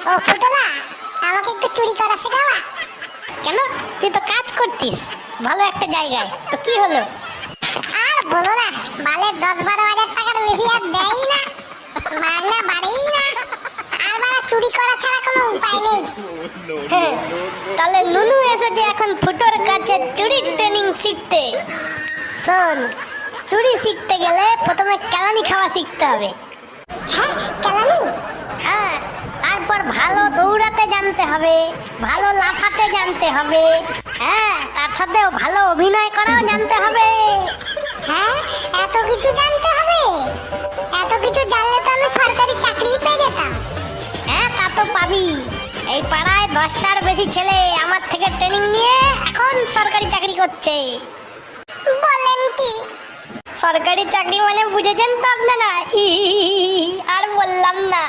ও ফুটোলা, আমাকে একটু চুরি করা শেখাবা। কেন? তুই তো কাজ করতিস ভালো একটা জায়গায়, তো কি হলো? আর বলো না, বালের 10-12 হাজার টাকার বেশি আর দেয়ই না, মাগনা বাড়েই না। আর বাড়া চুরি করা ছাড়া কোনো উপায় নেই। হ্যাঁ, তাহলে নুনু এসেছে এখন ফুটোর কাছে চুরির ট্রেনিং শিখতে। শোন, চুরি শিখতে গেলে প্রথমে কেলানি খাওয়া শিখতে হবে। হ্যাঁ, কেলানি? হ্যাঁ, তারপর ভালো দৌড়াতে জানতে হবে, ভালো লাফাতে জানতে হবে, হ্যাঁ তার সাথে ভালো অভিনয় করাও জানতে হবে। হ্যাঁ, এত কিছু জানতে হবে? এত কিছু জানলে তো আমি সরকারি চাকরি পেয়ে যেতাম। হ্যাঁ, তা তো পাবি। এই পাড়ায় 10টার বেশি ছেলে আমার থেকে ট্রেনিং নিয়ে এখন সরকারি চাকরি করছে। বলেন কি? সরকারি চাকরি মানে বুঝেছেন তো আপনারা? আর বললাম না।